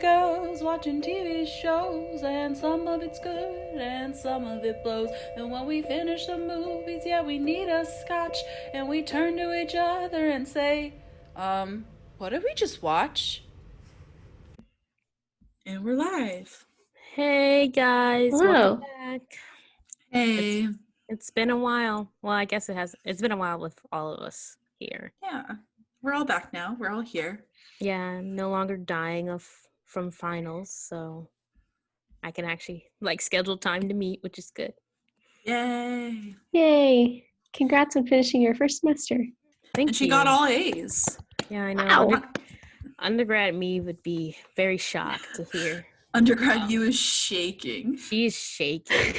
girls watching TV shows, and some of it's good and some of it blows. And when we finish the movies, yeah, we need a scotch, and we turn to each other and say, what did we just watch? And we're live. Hey guys, welcome Hello. back. It's Hey. it's been a while. Well, I guess it has. It's been a while with all of us here. Yeah, we're all back now. We're all here. Yeah, I'm no longer dying from finals, so I can actually schedule time to meet, which is good. Yay. Yay. Congrats on finishing your first semester. Thank And she you. got all A's. Yeah, I know. Wow. Undergrad me would be very shocked to hear. Undergrad you is shaking. She is shaking.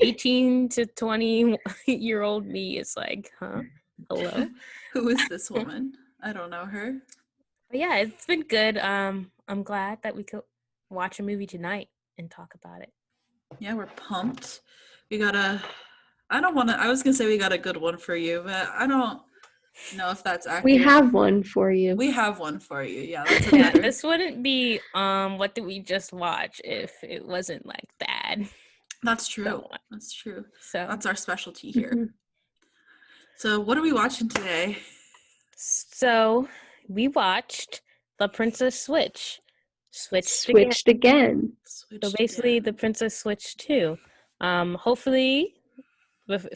18 to 20-year-old me is like, huh? Hello? Who is this woman? I don't know her. But yeah, it's been good. I'm glad that we could watch a movie tonight and talk about it. Yeah, we're pumped. We got I was gonna say we got a good one for you, but I don't know if that's accurate. We have one for you. We have one for you. Yeah, that's a Yeah, better. this wouldn't be what did we just watch if it wasn't like bad. That's true. So, That's true. So That's our specialty here. Mhm. So what are we watching today? So we watched The Princess Switched again. So basically the Princess Switched too. Hopefully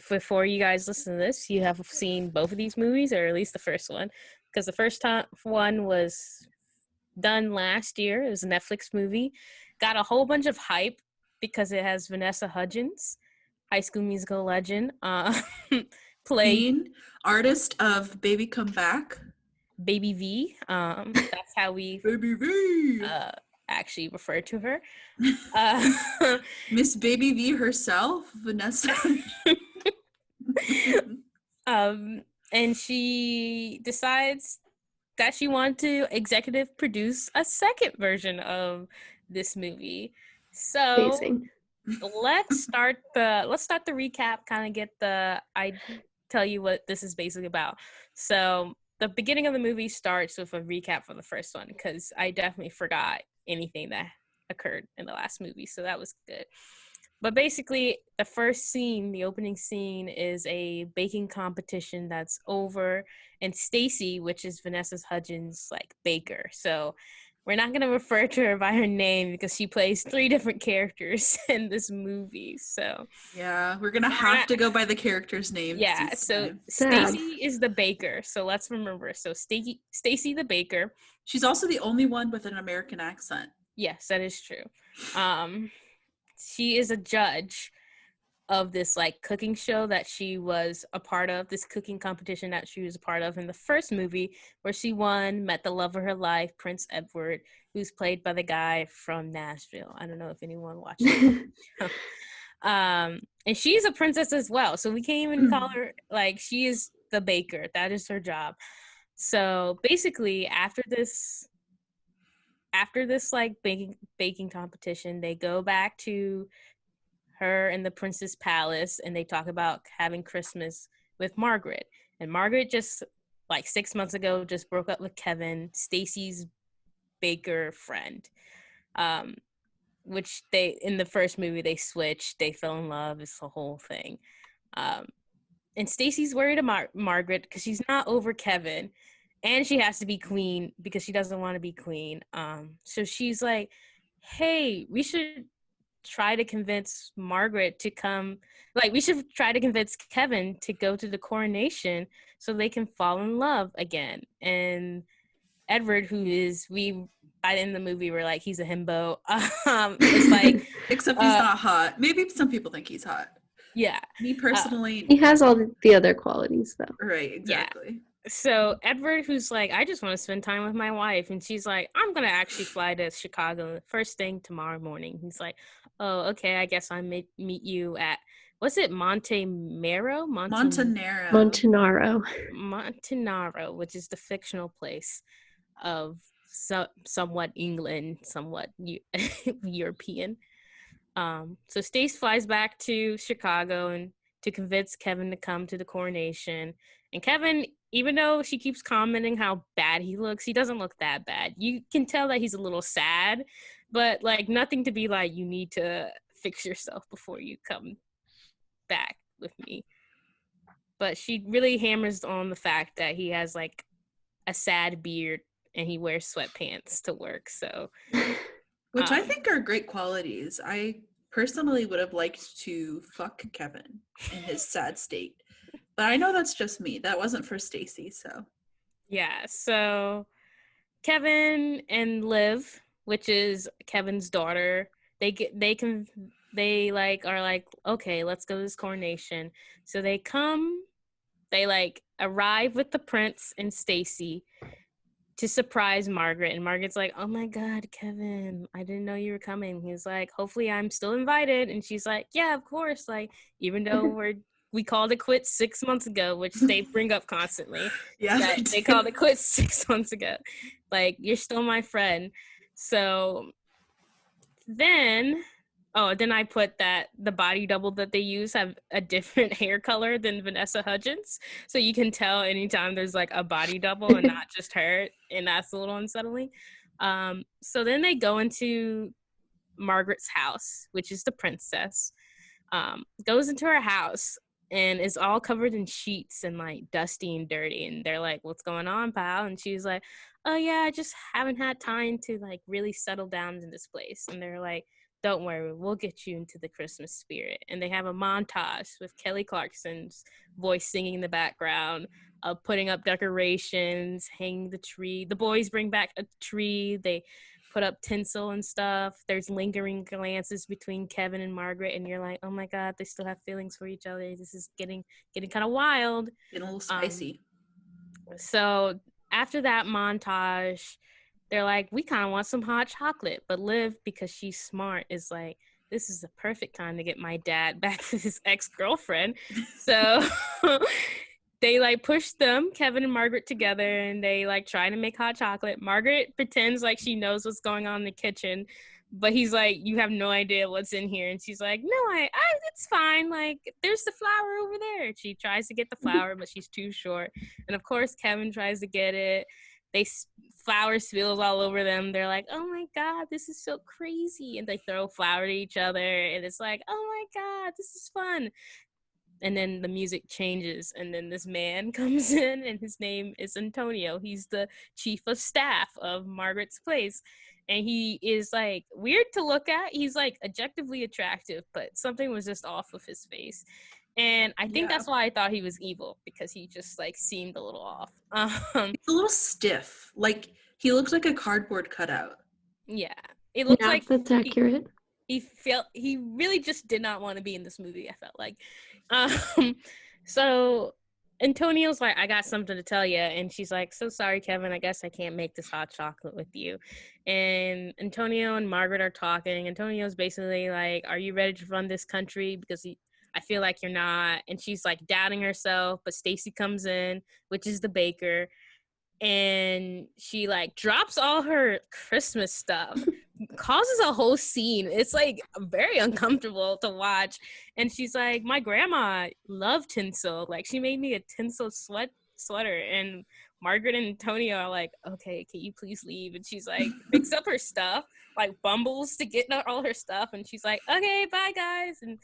before you guys listen to this, you have seen both of these movies, or at least the first one, because the first one was done last year. It was a Netflix movie. Got a whole bunch of hype because it has Vanessa Hudgens, High School Musical legend, Queen, artist of Baby Come Back. Baby V. That's how we Baby V. Actually refer to her. Miss Baby V herself, Vanessa. And she decides that she wants to executive produce a second version of this movie. So Amazing. let's start the recap, I tell you what this is basically about. So the beginning of the movie starts with a recap for the first one, because I definitely forgot anything that occurred in the last movie, so that was good. But basically, the first scene, the opening scene, is a baking competition that's over, and Stacy, which is Vanessa Hudgens' baker. So we're not going to refer to her by her name because she plays 3 different characters in this movie. So yeah, we're going to have to go by the characters' names. Yeah, so Stacy is the baker. So let's remember. So Stacy the baker. She's also the only one with an American accent. Yes, that is true. She is a judge of this cooking show that she was a part of, this cooking competition that she was a part of in the first movie, where she won, met the love of her life, Prince Edward, who's played by the guy from Nashville. I don't know if anyone watched it. And she's a princess as well, so we can't even call her she is the baker. That is her job. So basically, after this baking competition, they go back to her in the prince's palace, and they talk about having Christmas with Margaret. And Margaret just 6 months ago just broke up with Kevin, Stacy's baker friend, which they, in the first movie, they switched, they fell in love. It's the whole thing. And Stacy's worried about Margaret because she's not over Kevin, and she has to be queen because she doesn't want to be queen. So she's like, hey, we should try to convince Margaret to come. We should try to convince Kevin to go to the coronation so they can fall in love again. And Edward, who is, by the end of the movie, we're he's a himbo. It's except he's not hot. Maybe some people think he's hot. Yeah. Me personally. He has all the other qualities, though. Right, exactly. Yeah. So Edward, who's I just want to spend time with my wife, and she's like, I'm gonna actually fly to Chicago first thing tomorrow morning. He's like, oh, okay, I guess I meet you at, what's it, Montenaro, which is the fictional place of somewhat England, somewhat European. So Stace flies back to Chicago and to convince Kevin to come to the coronation. And Kevin even though she keeps commenting how bad he looks, he doesn't look that bad. You can tell that he's a little sad, but like nothing to be like, you need to fix yourself before you come back with me. But she really hammers on the fact that he has like a sad beard and he wears sweatpants to work. So, which I think are great qualities. I personally would have liked to fuck Kevin in his sad state, but I know that's just me. That wasn't for Stacy, so yeah. So Kevin and Liv, which is Kevin's daughter, they like are like, okay, let's go to this coronation. So they like arrive with the prince and Stacy to surprise Margaret. And Margaret's like, oh my God, Kevin, I didn't know you were coming. He's like, hopefully I'm still invited. And she's like, yeah, of course. Like, even though we called it quits 6 months ago, which they bring up constantly. yeah, They called it quits 6 months ago. Like, you're still my friend. So then I put that the body double that they use have a different hair color than Vanessa Hudgens. So you can tell anytime there's like a body double and not just her. And that's a little unsettling. So then they go into Margaret's house, which is the princess. Goes into her house and is all covered in sheets and like dusty and dirty. And they're like, what's going on, pal? And she's like, oh yeah, I just haven't had time to like really settle down in this place. And they're like, don't worry, we'll get you into the Christmas spirit. And they have a montage with Kelly Clarkson's voice singing in the background, putting up decorations, hanging the tree. The boys bring back a tree. They put up tinsel and stuff. There's lingering glances between Kevin and Margaret, and you're like, oh my God, they still have feelings for each other. This is getting kind of wild. getting a little spicy. So after that montage, they're like, we kind of want some hot chocolate. But Liv, because she's smart, is like, this is the perfect time to get my dad back with his ex-girlfriend. So they like push them, Kevin and Margaret, together, and they like try to make hot chocolate. Margaret pretends like she knows what's going on in the kitchen, but he's like, you have no idea what's in here. And she's like, no, I it's fine. Like, there's the flour over there. She tries to get the flour, but she's too short. And of course, Kevin tries to get it. Flour spills all over them. They're like, oh my God, this is so crazy. And they throw flour to each other. And it's like, oh my God, this is fun. And then the music changes. And then this man comes in, and his name is Antonio. He's the chief of staff of Margaret's place. And he is like weird to look at. He's like objectively attractive, but something was just off with his face. And I think that's why I thought he was evil, because he just like seemed a little off. He's a little stiff. Like, he looks like a cardboard cutout. Yeah, it looks like that's accurate. He really just did not want to be in this movie, I felt like. So Antonio's like, I got something to tell you. And she's like, so sorry, Kevin, I guess I can't make this hot chocolate with you. And Antonio and Margaret are talking. Antonio's basically like, are you ready to run this country? Because I feel like you're not. And she's like doubting herself, but Stacy comes in, which is the baker, and she like drops all her Christmas stuff, causes a whole scene. It's like very uncomfortable to watch. And she's like, my grandma loved tinsel. Like, she made me a tinsel sweater. And Margaret and Antonio are like, okay, can you please leave? And she's like, picks up her stuff, like bumbles to get all her stuff. And she's like, okay, bye guys. And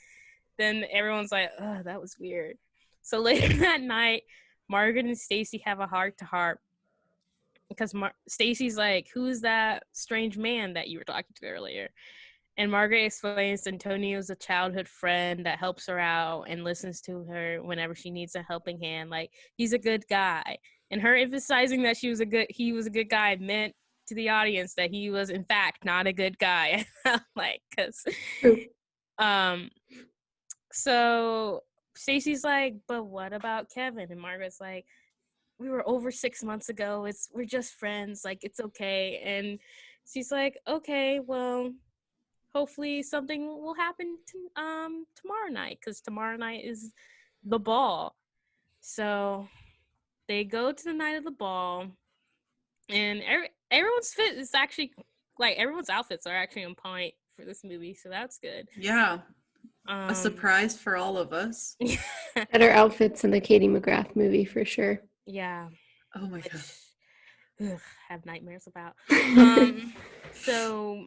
then everyone's like, oh, that was weird. So later that night, Margaret and Stacy have a heart-to-heart, because Stacy's like, who's that strange man that you were talking to earlier? And Margaret explains Antonio's a childhood friend that helps her out and listens to her whenever she needs a helping hand. Like, he's a good guy. And her emphasizing that he was a good guy meant to the audience that he was in fact not a good guy. Like, because so Stacy's like, but what about Kevin? And Margaret's like, we were over 6 months ago. We're just friends. Like, it's okay. And she's like, okay, well, hopefully something will happen tomorrow night, because tomorrow night is the ball. So they go to the night of the ball, and everyone's fit is actually, like, everyone's outfits are actually on point for this movie. So that's good. Yeah. A surprise for all of us. Better outfits in the Katie McGrath movie for sure. Yeah, Oh my which god. have nightmares about. So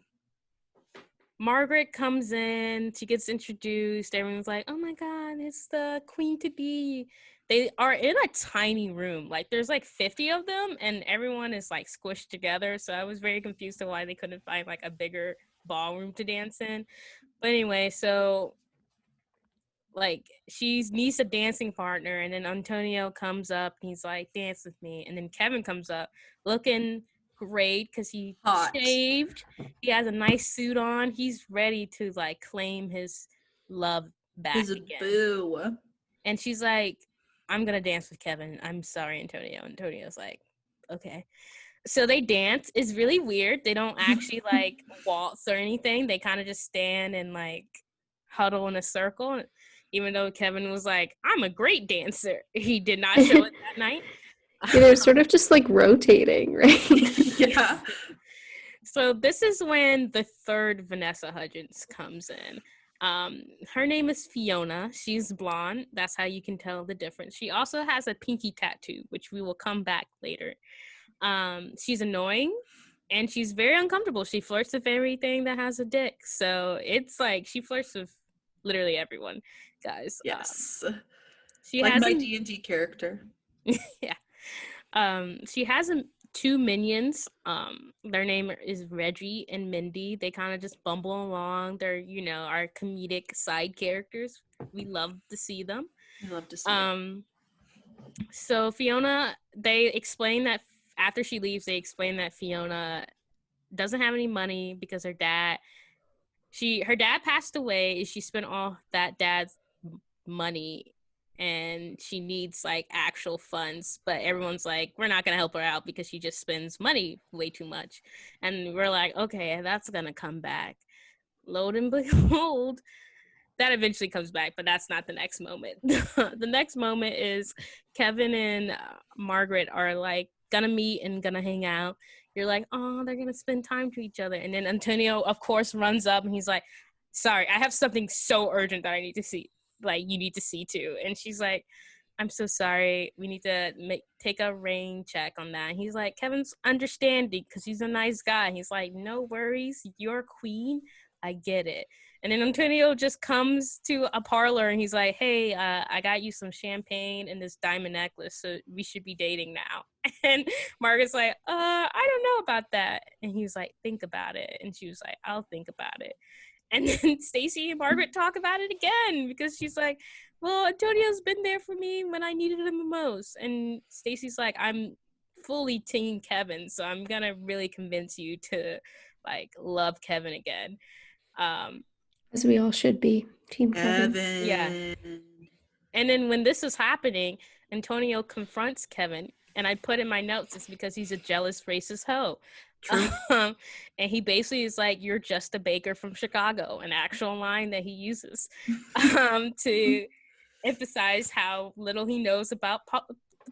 Margaret comes in, she gets introduced, everyone's like, oh my god, it's the queen to be. They are in a tiny room, like there's like 50 of them, and everyone is like squished together. So I was very confused to why they couldn't find like a bigger ballroom to dance in. But anyway, so like she needs a dancing partner, and then Antonio comes up and he's like, dance with me. And then Kevin comes up looking great because he Hot. shaved, he has a nice suit on, he's ready to like claim his love back His again. boo. And she's like, I'm gonna dance with Kevin, I'm sorry, Antonio. Antonio's like, okay. So they dance. It's really weird. They don't actually like waltz or anything. They kind of just stand and like huddle in a circle. Even though Kevin was like, I'm a great dancer, he did not show it that night. Yeah, they're sort of just like rotating, right? Yeah. So this is when the third Vanessa Hudgens comes in. Her name is Fiona. She's blonde. That's how you can tell the difference. She also has a pinky tattoo, which we will come back later. She's annoying and she's very uncomfortable. She flirts with everything that has a dick. So it's like she flirts with literally everyone, guys. Yes. She Like has my D&D character. yeah. She has two minions. Their name is Reggie and Mindy. They kind of just bumble along. They're, our comedic side characters. We love to see them. I love to see it. So Fiona, they explain that after she leaves, they explain that Fiona doesn't have any money because her dad passed away. She spent all that dad's money and she needs like actual funds, but everyone's like, we're not gonna help her out because she just spends money way too much. And we're like, okay, that's gonna come back. Lo and behold, that eventually comes back, but that's not the next moment. The next moment is Kevin and Margaret are like gonna meet and gonna hang out. You're like, oh, they're gonna spend time to each other. And then Antonio, of course, runs up and he's like, sorry, I have something so urgent that I need to see. Like, you need to see too. And she's like, I'm so sorry. We need to take a rain check on that. And he's like, Kevin's understanding because he's a nice guy. He's like, no worries. You're queen. I get it. And then Antonio just comes to a parlor and he's like, hey, I got you some champagne and this diamond necklace, so we should be dating now. And Margaret's like, I don't know about that. And he was like, think about it. And she was like, I'll think about it. And then Stacy and Margaret talk about it again because she's like, well, Antonio's been there for me when I needed him the most. And Stacy's like, I'm fully team Kevin, so I'm gonna really convince you to like love Kevin again. As we all should be. Team Kevin. Yeah. And then when this is happening, Antonio confronts Kevin, and I put in my notes it's because he's a jealous racist hoe. And he basically is like, you're just a baker from Chicago, an actual line that he uses to emphasize how little he knows about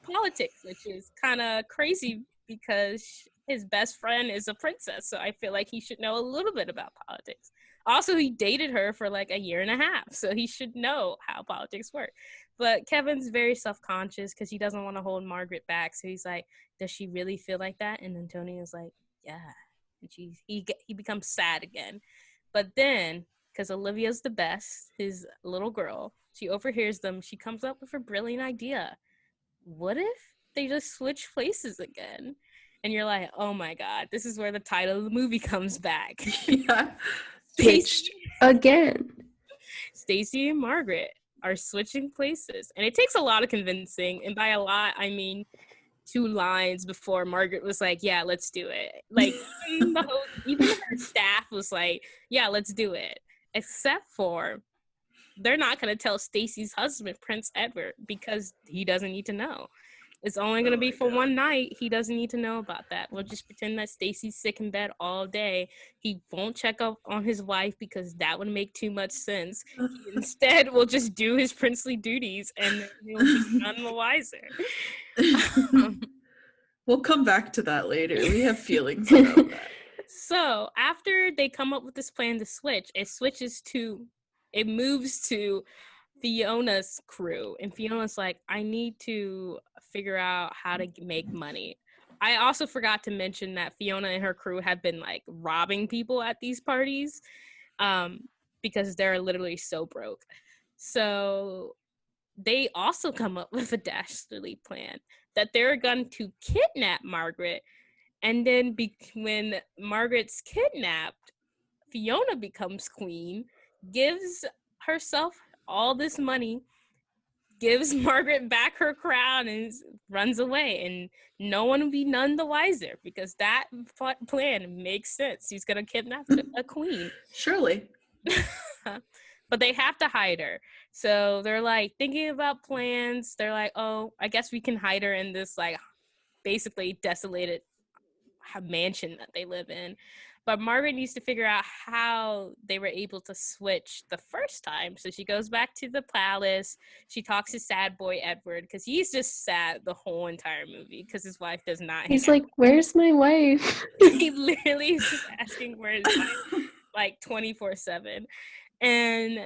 politics, which is kind of crazy because his best friend is a princess, so I feel like he should know a little bit about politics. Also, he dated her for like a year and a half, so he should know how politics work. But Kevin's very self-conscious because he doesn't want to hold Margaret back, so he's like, does she really feel like that? And Antonia's like, yeah. And he becomes sad again. But then, because Olivia's the best, his little girl, she overhears them. She comes up with a brilliant idea. What if they just switch places again? And you're like, oh my god, this is where the title of the movie comes back. Yeah. Switched again. Stacy and Margaret are switching places, and it takes a lot of convincing, and by a lot I mean 2 lines before Margaret was like, yeah, let's do it. Like even her staff was like, yeah, let's do it, except for they're not going to tell Stacy's husband, Prince Edward, because he doesn't need to know. It's only going to be for one night. He doesn't need to know about that. We'll just pretend that Stacy's sick in bed all day. He won't check up on his wife because that would make too much sense. He instead will just do his princely duties and he'll be none the wiser. We'll come back to that later. We have feelings about that. So after they come up with this plan to switch, it moves to Fiona's crew, and Fiona's like, I need to figure out how to make money. I also forgot to mention that Fiona and her crew have been like robbing people at these parties, because they're literally so broke. So they also come up with a dastardly plan that they're going to kidnap Margaret, and then when Margaret's kidnapped, Fiona becomes queen, gives herself all this money, gives Margaret back her crown, and runs away. And no one will be none the wiser, because that plan makes sense. He's going to kidnap a queen. Surely. But they have to hide her. So they're like thinking about plans. They're like, oh, I guess we can hide her in this like basically desolated mansion that they live in. But Margaret needs to figure out how they were able to switch the first time. So she goes back to the palace. She talks to sad boy Edward, because he's just sad the whole entire movie because his wife does not. He's like, where's my wife? He literally is just asking where his wife, like 24/7. And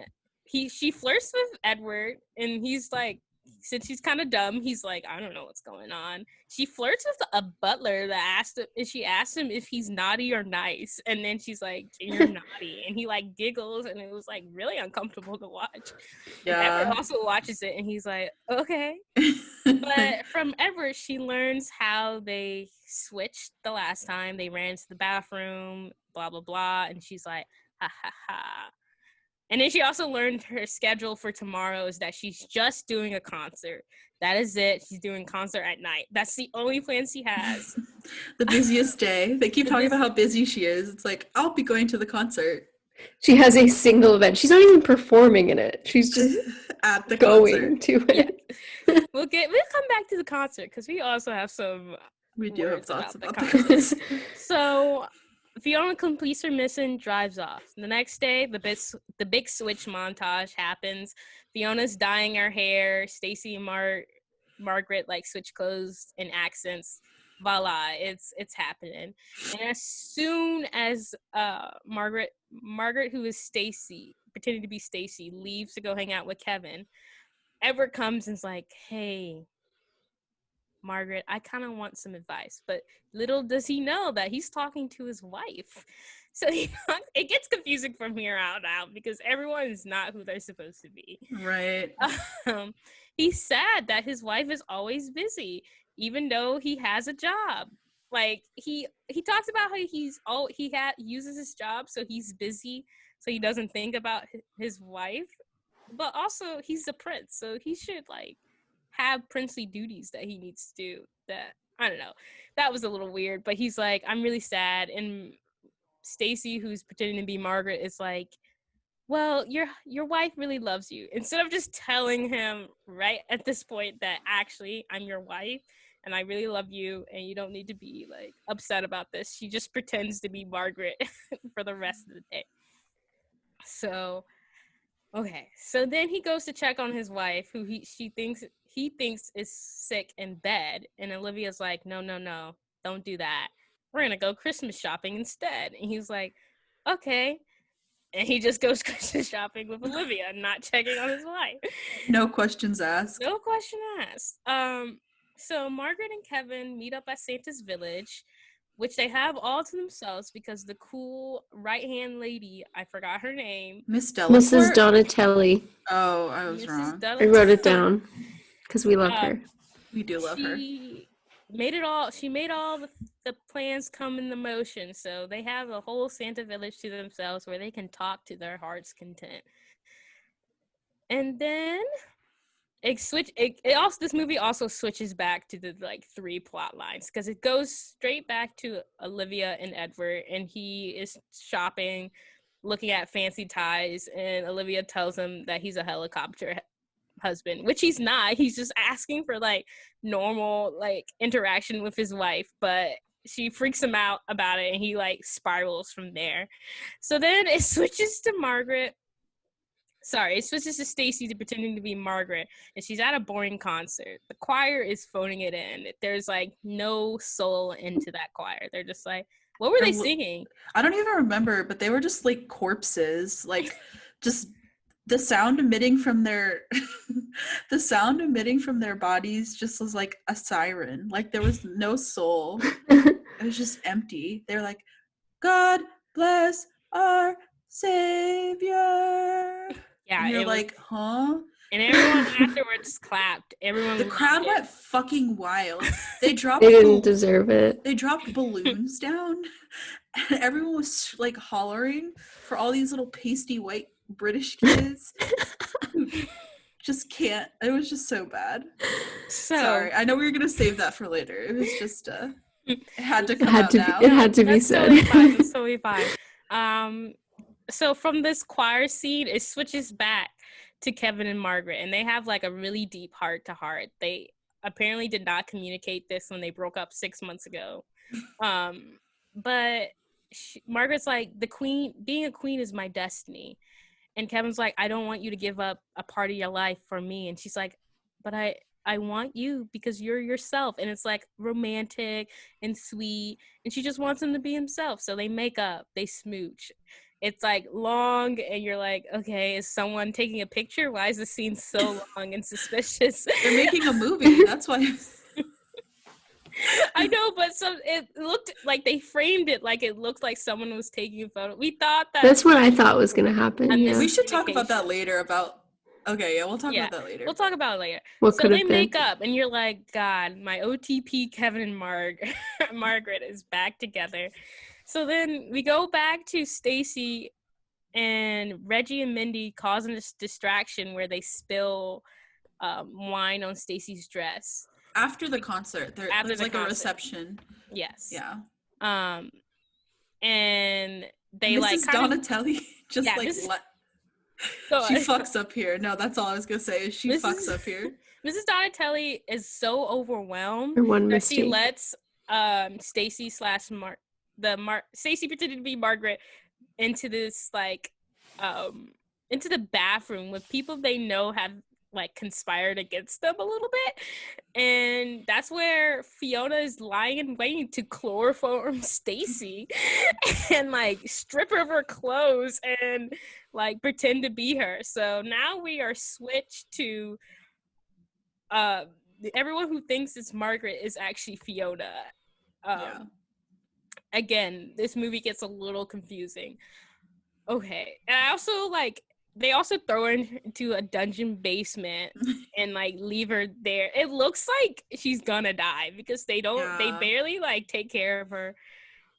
she flirts with Edward, and he's like, since she's kind of dumb, he's like, I don't know what's going on. She flirts with a butler that she asked him if he's naughty or nice, and then she's like, you're naughty, and he like giggles, and it was like really uncomfortable to watch. Yeah. And Edward also watches it, and he's like, okay. But from Edward, she learns how they switched the last time. They ran to the bathroom, blah blah blah, and she's like, ha ha ha. And then she also learned her schedule for tomorrow is that she's just doing a concert. That is it. She's doing concert at night. That's the only plan she has. The busiest day. They keep talking about how busy she is. It's like, I'll be going to the concert. She has a single event. She's not even performing in it. She's just at the going concert. to it. Yeah. We'll come back to the concert because we also have some. We do have thoughts about the concert. So Fiona completes her mission, drives off. The next day, the big switch montage happens. Fiona's dyeing her hair. Stacy and Margaret like switch clothes and accents. Voila, it's happening. And as soon as Margaret, who is Stacy, pretending to be Stacy, leaves to go hang out with Kevin, Edward comes and's like, hey, Margaret, I kind of want some advice. But little does he know that he's talking to his wife. So it gets confusing from here on out because everyone is not who they're supposed to be. Right. He's sad that his wife is always busy, even though he has a job. Like he talks about how uses his job, so he's busy, so he doesn't think about his wife. But also he's a prince, so he should like have princely duties that he needs to do. That I don't know. That was a little weird, but he's like, I'm really sad. And Stacy, who's pretending to be Margaret, is like, well, your wife really loves you. Instead of just telling him right at this point that actually I'm your wife and I really love you and you don't need to be like upset about this, she just pretends to be Margaret for the rest of the day. So okay, so then he goes to check on his wife, who he thinks is sick in bed, and Olivia's like, no, don't do that. We're gonna go Christmas shopping instead. And he's like, okay, and he just goes Christmas shopping with Olivia, not checking on his wife. No questions asked. No question asked. So Margaret and Kevin meet up at Santa's village, which they have all to themselves because the cool right-hand lady, I forgot her name. Miss Delacourt? Mrs. Donatelli. Oh, I was wrong. I wrote it down because we love her. We do love her. She made all the plans come into motion, so they have a whole Santa village to themselves where they can talk to their heart's content. And then this movie also switches back to the like three plot lines because it goes straight back to Olivia and Edward, and he is shopping, looking at fancy ties, and Olivia tells him that he's a helicopter husband, which he's not. He's just asking for like normal like interaction with his wife, but she freaks him out about it and he like spirals from there. So then it switches to Stacy to pretending to be Margaret, and she's at a boring concert. The choir is phoning it in. There's like no soul into that choir. They're just like, what were they singing? I don't even remember, but they were just like corpses, like just the sound emitting from their the sound emitting from their bodies just was like a siren. Like there was no soul. It was just empty. They're like, God bless our Savior. Yeah, And you're it was, like, huh? and everyone afterwards clapped. Everyone The loved crowd it. went fucking wild. They dropped They didn't deserve it. they dropped balloons down, and everyone was like hollering for all these little pasty white British kids who just can't. It was just so bad. So Sorry, I know we were gonna save that for later. It was just it had to It come had out to now. be. It had to be that's said. totally fine. That's totally fine. So from this choir scene, it switches back to Kevin and Margaret, and they have like a really deep heart to heart. They apparently did not communicate this when they broke up 6 months ago. But Margaret's like, the queen, being a queen is my destiny. And Kevin's like, I don't want you to give up a part of your life for me. And she's like, but I want you because you're yourself. And it's like romantic and sweet. And she just wants him to be himself. So they make up, they smooch. It's like long, and you're like, okay, is someone taking a picture? Why is the scene so long and suspicious? They're making a movie. That's why. I know, but it looked like they framed it like it looked like someone was taking a photo. We thought that. That's what I thought was gonna happen. And Yeah. We should talk about that later. Okay, yeah, we'll talk about that later. We'll talk about it later. What So could they have been? make up, and you're like, God, my OTP Kevin and Margaret is back together. So then we go back to Stacy and Reggie and Mindy causing this distraction where they spill wine on Stacy's dress. After the concert, there's like a reception. Yes. Yeah. And they Mrs. like Donatelli just she So, fucks up here. No, that's all I was gonna say. Is she fucks up here. Mrs. Donatelli is so overwhelmed Or one that she mistake. lets Stacy Stacy pretended to be Margaret into this like into the bathroom with people they know have like conspired against them a little bit, and that's where Fiona is lying in waiting to chloroform Stacy and like strip her of her clothes and like pretend to be her. So now we are switched to everyone who thinks it's Margaret is actually Fiona. Again, this movie gets a little confusing. Okay, and I also like they also throw her into a dungeon basement and like leave her there. It looks like she's gonna die because they barely like take care of her.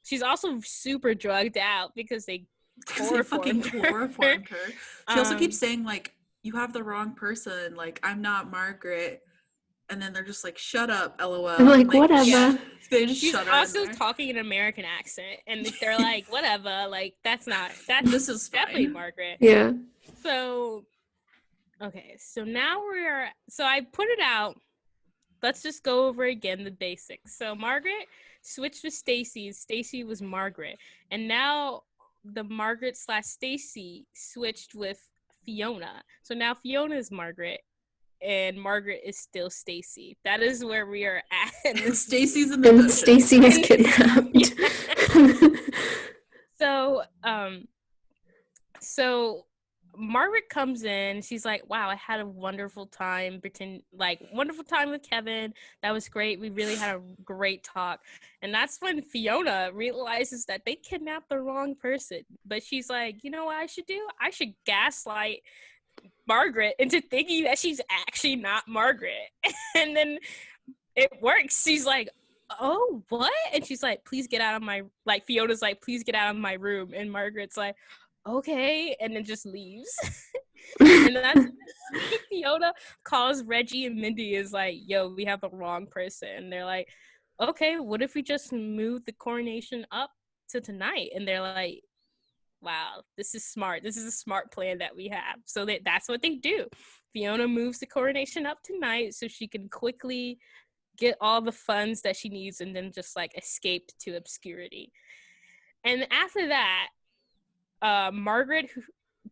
She's also super drugged out because they fucking chloroformed her. She also keeps saying like, you have the wrong person, like I'm not Margaret. And then they're just like, shut up, LOL. I'm like, whatever. Yeah. They just She's shut her also in there. talking an American accent, and they're like, whatever, like that's this is definitely fine. Margaret. Yeah. So, okay, so now so I put it out. Let's just go over again the basics. So Margaret switched with Stacy. Stacy was Margaret, and now the Margaret / Stacy switched with Fiona. So now Fiona is Margaret, and Margaret is still Stacy. That is where we are at. And Stacy's in the dungeon. Stacy was kidnapped. So Margaret comes in. She's like, "Wow, I had a wonderful time. Wonderful time with Kevin. That was great. We really had a great talk." And that's when Fiona realizes that they kidnapped the wrong person. But she's like, "You know what I should do? I should gaslight Margaret into thinking that she's actually not Margaret." And then it works. She's like, "Oh, what?" And she's like, "Please get out of my," like Fiona's like, "Please get out of my room." And Margaret's like, "Okay," and then just leaves. And then Fiona calls Reggie and Mindy, is like, "Yo, we have the wrong person." And they're like, "Okay, what if we just move the coronation up to tonight?" And they're like, "Wow, this is smart. This is a smart plan that we have." So that's what they do. Fiona moves the coronation up tonight so she can quickly get all the funds that she needs and then just like escape to obscurity. And after that, Margaret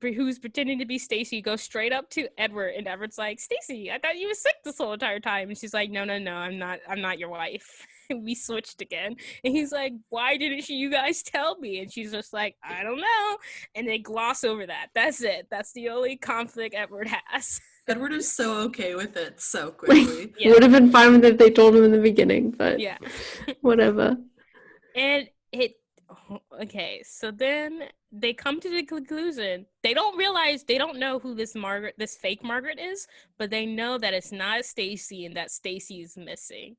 who's pretending to be Stacy, goes straight up to Edward, and Edward's like, Stacy, I thought you were sick this whole entire time. And she's like, no, I'm not your wife. We switched again. And he's like, why didn't you guys tell me? And she's just like, I don't know. And they gloss over that. That's it. That's the only conflict Edward has. Edward is so okay with it so Like, quickly. Yeah. would have been fine with it if they told him in the beginning, but Yeah. whatever. And okay, so then they come to the conclusion. They don't know who this fake Margaret is, but they know that it's not Stacy and that Stacy is missing.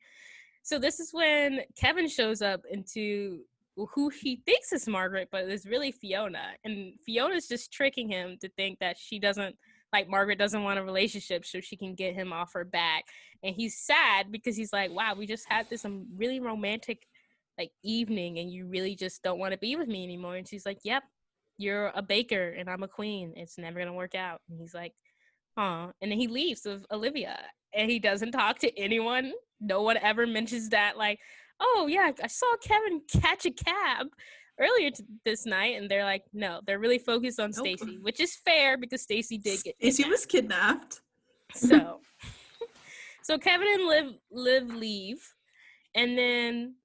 So this is when Kevin shows up into who he thinks is Margaret, but it's really Fiona. And Fiona's just tricking him to think that Margaret doesn't want a relationship so she can get him off her back. And he's sad because he's like, wow, we just had this really romantic evening and you really just don't want to be with me anymore. And she's like, yep, you're a baker and I'm a queen. It's never going to work out. And he's like, huh. And then he leaves with Olivia and he doesn't talk to anyone. No one ever mentions that, like, oh yeah, I saw Kevin catch a cab earlier this night. And they're like, no, they're really focused on Stacy, which is fair because Stacy did get Stacy was kidnapped. So Kevin and Liv leave, and then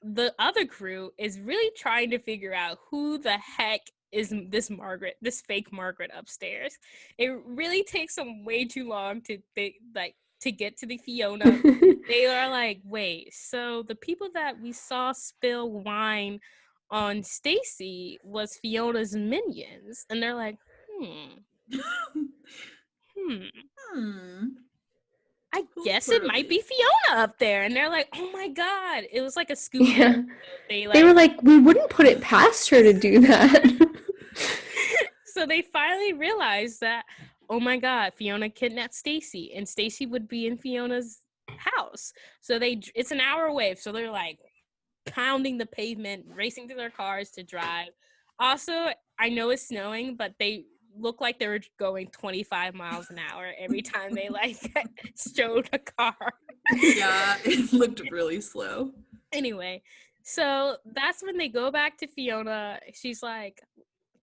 the other crew is really trying to figure out who the heck is this fake Margaret upstairs. It really takes them way too long to get to the Fiona. They are like, wait, so the people that we saw spill wine on Stacy was Fiona's minions. And they're like, I guess it might be Fiona up there. And they're like, oh my God. It was like a scoop. Yeah. They were like, we wouldn't put it past her to do that. So they finally realized that, oh my God, Fiona kidnapped Stacy and Stacy would be in Fiona's house. So it's an hour away. So they're like pounding the pavement, racing to their cars to drive. Also, I know it's snowing, but they look like they were going 25 miles an hour every time they strode a car. Yeah, it looked really slow. Anyway, so that's when they go back to Fiona. She's like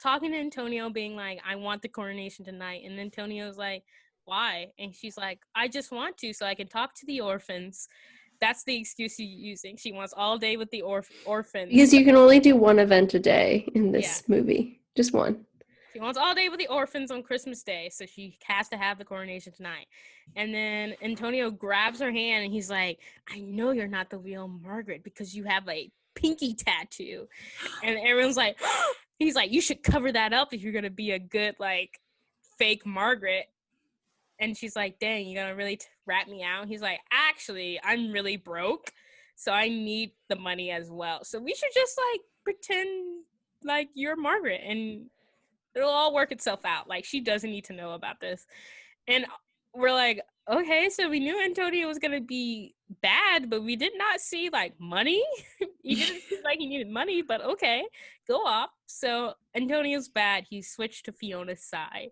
talking to Antonio, being like, I want the coronation tonight. And Antonio's like, why? And she's like, I just want to so I can talk to the orphans. That's the excuse she's using. She wants all day with the orphans. Because you can only do one event a day in this movie. Just one. She wants all day with the orphans on Christmas Day, so she has to have the coronation tonight. And then Antonio grabs her hand, and he's like, I know you're not the real Margaret because you have a pinky tattoo. And everyone's like, he's like, you should cover that up if you're going to be a good, fake Margaret. And she's like, dang, you're going to really rat me out? He's like, actually, I'm really broke, so I need the money as well. So we should just, pretend like you're Margaret, and it'll all work itself out. She doesn't need to know about this. And we're like, okay, so we knew Antonio was going to be bad, but we did not see, money. He didn't seem like he needed money, but okay, go off. So Antonio's bad. He switched to Fiona's side.